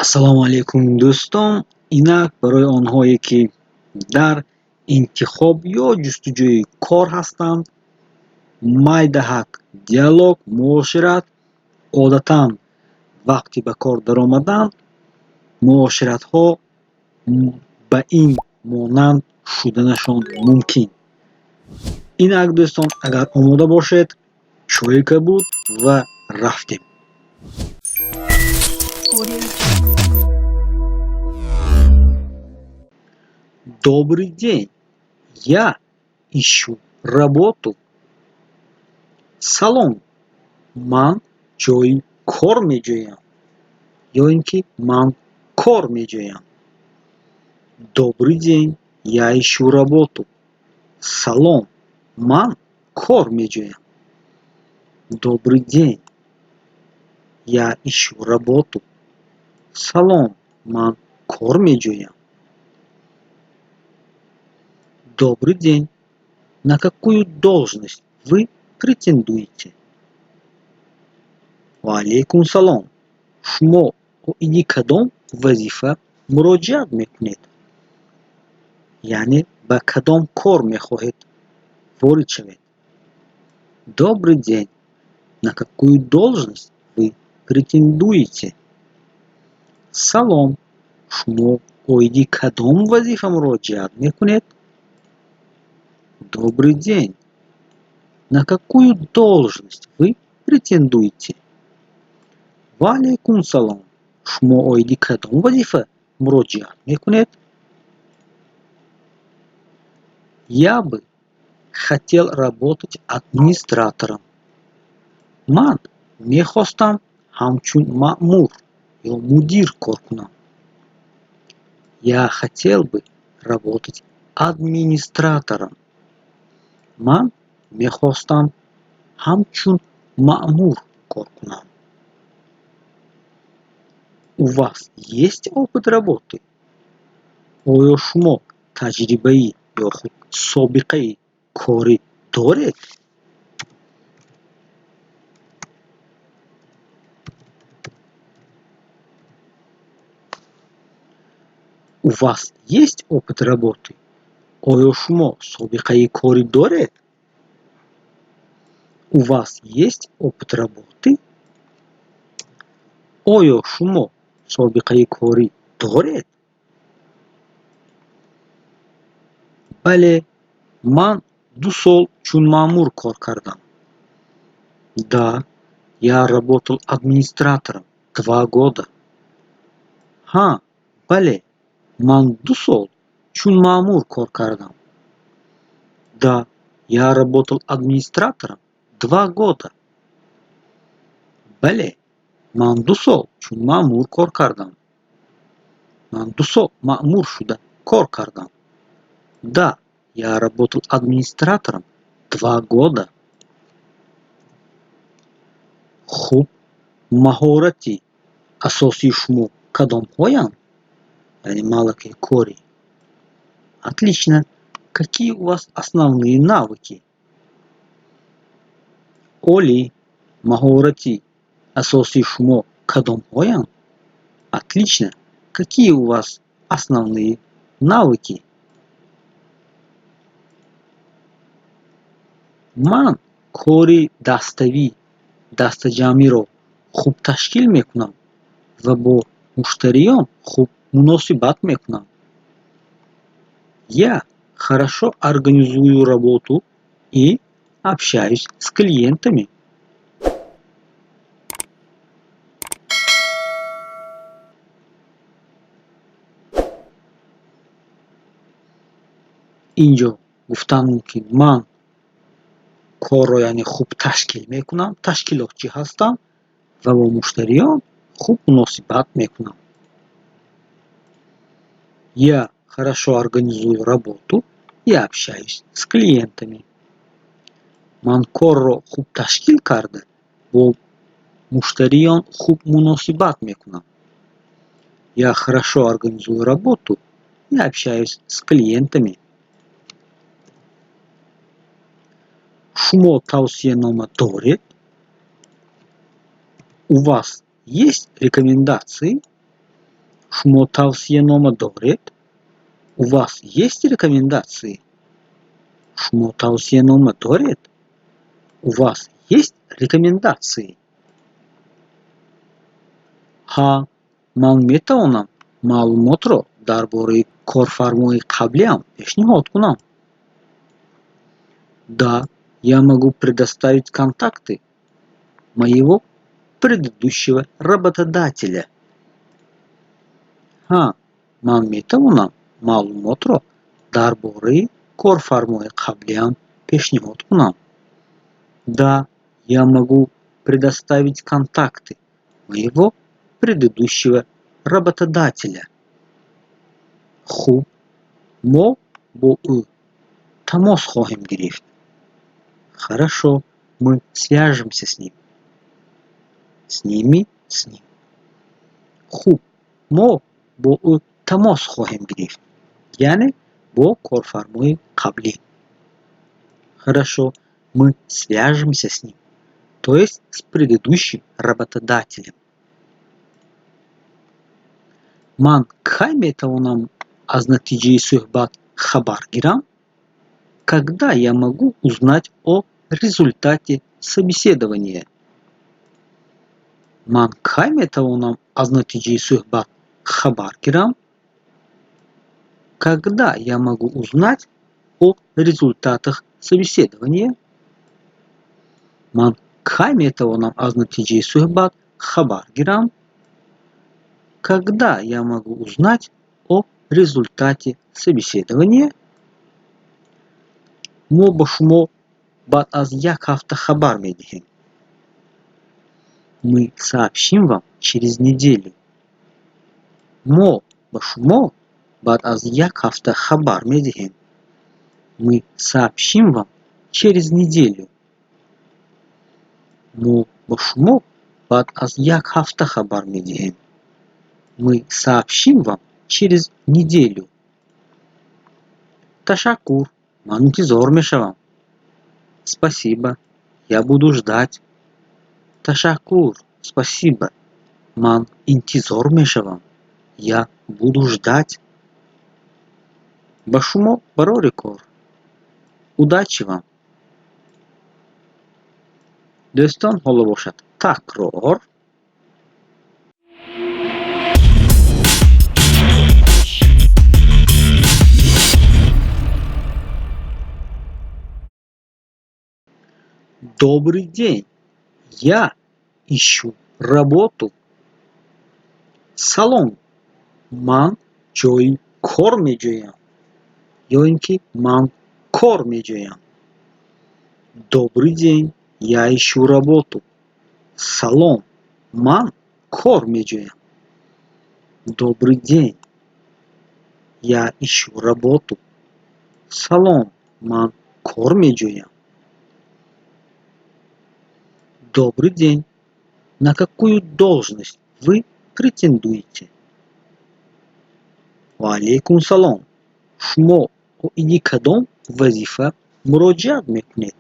Ассалому алейкум дӯстон. Инак барои онҳое ки дар интихоб ё ҷустуҷӯи кор ҳастанд, майдаҳак диалог, муошират, одатан вақти ба кор даромадан, муоширатҳо ба ин монанд шуданашон мумкин. Инак дӯстон, агар омода бошед, чое кабуд ва рафтем. Добрый день, я ищу работу. Салом, ман ҷои кор меҷӯям. Ё ин ки ман кор меҷӯям. Добрый день, я ищу работу. Салом, ман кор меҷӯям. Добрый день, я ищу работу. Салом, ман кор меҷӯям. Добрый день, на какую должность вы претендуете? Ва алейкум салом. Шумо оиди кадом вазифа муроҷиат мекунед? Яъне ба кадом кор мехоҳед ворид шавед? Добрый день, на какую должность вы претендуете? Салом, шумо оиди кадом вазифа муроҷиат мекунед? Добрый день, на какую должность вы претендуете? Ва алейкум салом. Шумо оиди кадом вазифа муроҷиат мекунед? Я бы хотел работать администратором. Ман мехостам ҳамчун маъмур ё мудир кор кунам. Я хотел бы работать администратором. Ман мехостам ҳамчун маъмур кор кунам. У вас есть опыт работы? Оё шумо таҷрибаи ё худ собиқаи корӣ доред? У вас есть опыт работы? Оё шумо собиқаи корӣ доред? У вас есть опыт работы? Оё шумо собиқаи корӣ доред? Бале, ман 2 сол чун маъмур кор кардам. Да, я работал администратором 2 года. Ҳа, бале, ман 2 сол чун маъмур кор кардам. Да, я работал администратором 2 года. Бале, ман 2 сол чун маъмур кор кардам. Ман 2 сол маъмур шуда кор кардам. Да, я работал администратором 2 года. Хуб, маҳорати асосии шумо кадомҳоянд? Яъне малакаи корӣ. Отлично. Какие у вас основные навыки? Оли, маҳорати асосии шумо кадомҳоянд? Отлично. Какие у вас основные навыки? Ман кори даставӣ, дастаҷамъиро хуб ташкил мекунам ва бо муштариён хуб муносибат мекунам. Я хорошо организую работу и общаюсь с клиентами. Инҷо гуфтан мумкин ман корро яъне хуб ташкил мекунам, ташкилотчӣ ҳастам ва бо муштариён хуб муносибат мекунам. Я хорошо организую работу и общаюсь с клиентами. Ман корро хуб ташкил карда, бо муштариён хуб муносибат мекунам. Я хорошо организую работу и общаюсь с клиентами. Шумо тавсиянома доред? У вас есть рекомендации? Шумо тавсиянома доред? У вас есть рекомендации? Шумо тавсиянома доред? У вас есть рекомендации? Ҳа, ман метавонам маълумотро дар бораи корфармои қаблиам пешниҳод кунам. Да, я могу предоставить контакты моего предыдущего работодателя. Ҳа, ман метавонам маълумотро дар бораи корфармои қаблиам пешниҳод кунам. Да, я могу предоставить контакты моего предыдущего работодателя. Хуб, мо бо ӯ тамос хоҳем гирифт. Хорошо, мы свяжемся с ним. С ними, с ним. Хуб, мо бо ӯ тамос хоҳем гирифт. Яъне бо корфармои қаблӣ. Хорошо, мы свяжемся с ним. То есть с предыдущим работодателем. Ман кай метавонам аз натиҷаи суҳбат хабар гирам? Когда я могу узнать о результате собеседования? Ман кай метавонам аз натиҷаи суҳбат хабар гирам? Когда я могу узнать о результатах собеседования? Ман кай метавонам аз натиҷаи суҳбат хабар гирам? Когда я могу узнать о результате собеседования? Мо ба шумо баъд аз як ҳафта хабар медиҳем. Мы сообщим вам через неделю. Мо ба шумо баъд аз як ҳафта хабар медиҳем. Мы сообщим вам через неделю. Мо ба шумо баъд аз як ҳафта хабар медиҳем. Мы сообщим вам через неделю. Ташаккур, ман интизор мешавам. Спасибо, я буду ждать. Ташаккур, спасибо, ман интизор мешавам. Я буду ждать. Ба шумо барори кор. Удачи вам. Дӯстон, ҳоло бошад такрор. Добрый день. Я ищу работу. Салом. Ман ҷойи кор меҷӯям. Ё ин ки ман кор меҷӯям. Добрый день. Я ищу работу. Салом. Ман кор меҷӯям. Добрый день. Я ищу работу. Салом. Ман кор меҷӯям. Добрый день. На какую должность вы претендуете? Ваалейкум салом. Шумо оиди кадом вазифа муроҷиат мекунед?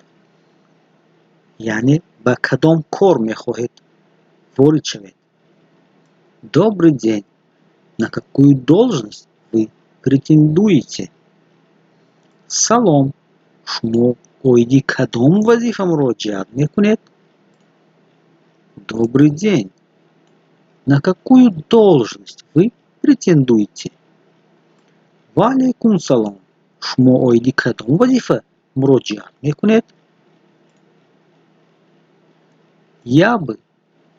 Яъне ба кадом кор мехоҳед ворид шавед? Добрый день. На какую должность вы претендуете? Салом. Шумо оиди кадом вазифа муроҷиат мекунед? Добрый день. На какую должность вы претендуете? Ваалейкум салом. Шумо оиди кадом вазифа муроҷиат мекунед? Я бы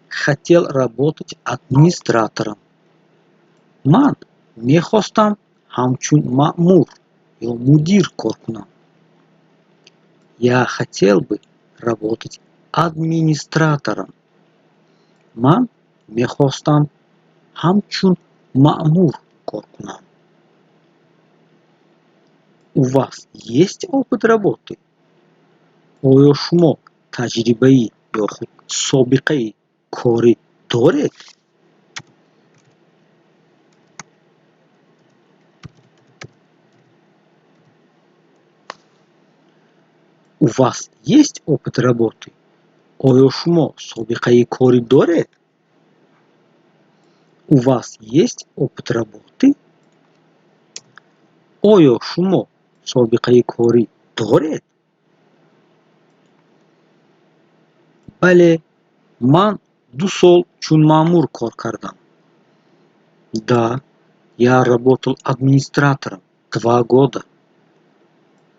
хотел работать администратором. Ман мехостам ҳамчун маъмур ё мудир кор кунам. Я хотел бы работать администратором. Ман мехостам ҳамчун маъмур кор кунам. У вас есть опыт работы? Оё шумо таҷрибаи ё худ собиқаи корӣ доред? У вас есть опыт работы? Оё шумо собиқаи корӣ доред? У вас есть опыт работы? آیا شما سابقه کاری دارید؟ بله، من 2 سال چون مأمور کار کردم. Да, я работал администратором 2 года.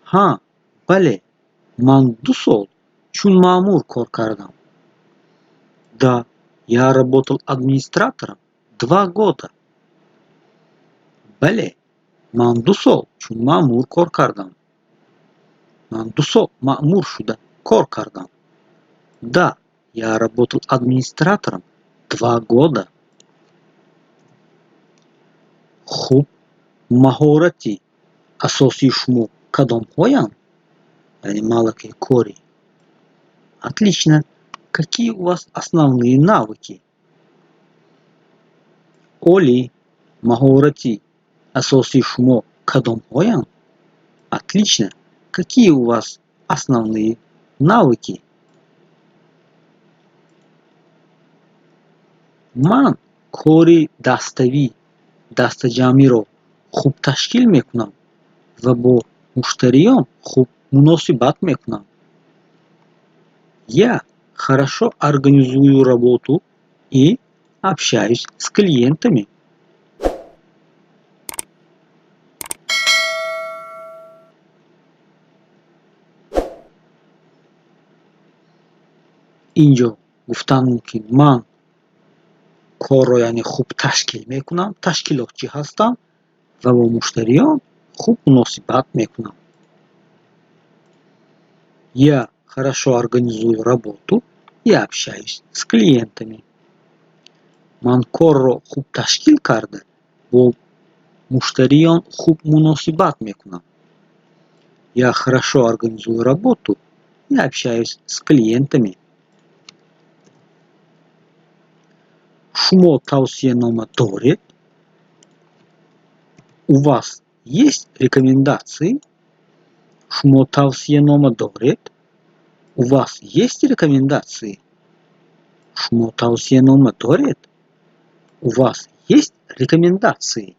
ها، بله، من 2 سال چون مأمور کار کردم. Да, я работал администратором 2 года. بله، من 2 سال چون مأمور کار کردم. من 2 سال مأمور شده کار کردم. Да, я работал администратором 2 года. خوب، مهارتی اساسی شما کدام‌هایند؟ یعنی ملکه کاری. Отлично. Какие у вас основные навыки? Оли, махорати, асоси шумо кадомҳоянд? Отлично. Какие у вас основные навыки? Ман кори дастаҷамъиро хуб ташкил мекунам ва бо муштариён хуб муносибат мекунам. Я хорошо организую работу и общаюсь с клиентами. اینجا گفتم که من کار رو یعنی خوب تشکیل میکنم، تشکیلاتچی هستم و با مشتریان خوب مناسبت میکنم. Я хорошо организую работу и общаюсь с клиентами. من کار رو خوب تشکیل کرده با مشتریان خوب مناسبت میکنم. Я хорошо организую работу и общаюсь с клиентами. شما توصیه‌نامه دارید؟ У вас есть рекомендации? شما توصیه‌نامه دارید؟ У вас есть рекомендации? شما توصیه‌نامه دارید؟ У вас есть рекомендации?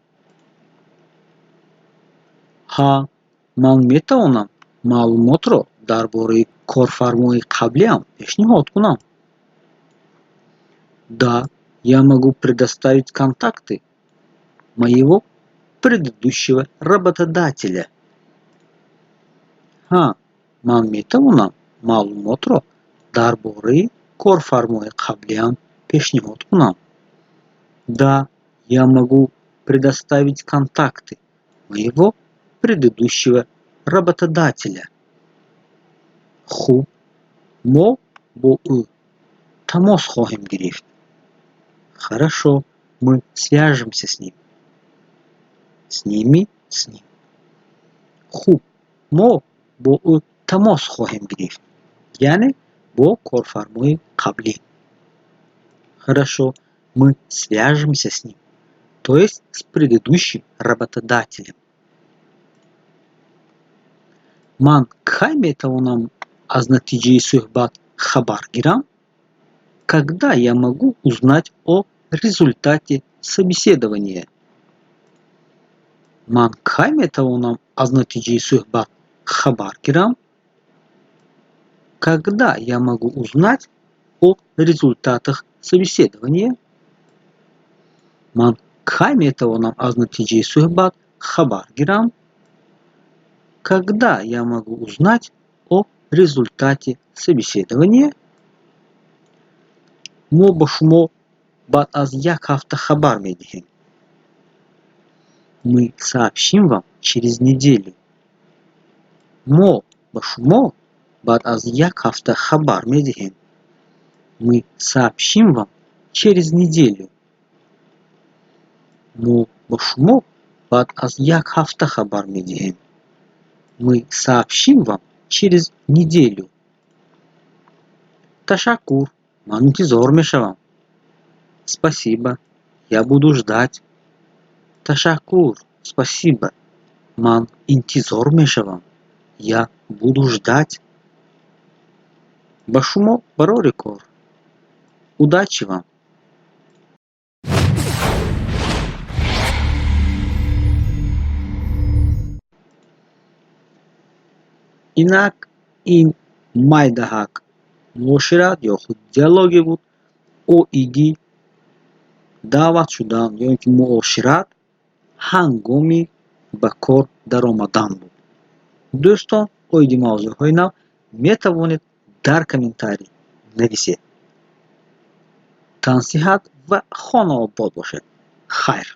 ها، من میتوانم معلومات را درباره کارفرمای قبلیم پیشنهاد کنم. Да, я могу предоставить контакты моего предыдущего работодателя. ها، من میتوانم معلومات را درباره کارفرمای قبلیم پیشنهاد کنم. Да, я могу предоставить контакты моего предыдущего работодателя. خوب، ما با او تماس خواهیم گرفت. Хорошо, мы свяжемся с ним. С ними, с ним. خوب، ما با او تماس خواهیم گرفت. یعنی با کارفرمای قبلی. Хорошо, мы свяжемся с ним. То есть с предыдущим работодателем. من کی میتوانم از نتیجه صحبت خبر گیرم? Когда я могу узнать о результате собеседования? من کی میتوانم از نتیجه صحبت خبر گیرم? Когда я могу узнать о результатах собеседования? من کی میتوانم از نتیجه صحبت خبر گیرم? Когда я могу узнать о результате собеседования? ما با شما بعد از 1 هفته خبر میدهیم. Мы сообщим вам через неделю. ما با شما بعد از 1 هفته خبر میدهیم. Мы сообщим вам через неделю. ما با شما بعد از 1 هفته خبر میدهیم. Мы сообщим вам через неделю. تشکر. من انتظار میشوم. Спасибо. Я буду ждать. تشکر. Спасибо. من انتظار میشوم. Я буду ждать. با شما برای کار. Удачи вам. инак ин майдаҳак муошират ё худ диалоге буд. оиди даъват шудан ё ин ки муошират ҳангоми ба кор даромадан буд. дӯстон, оиди мавзӯъҳои нав метавонед дар комментарий нависед. Тан сиҳат ва хона обод бошед. Хайр!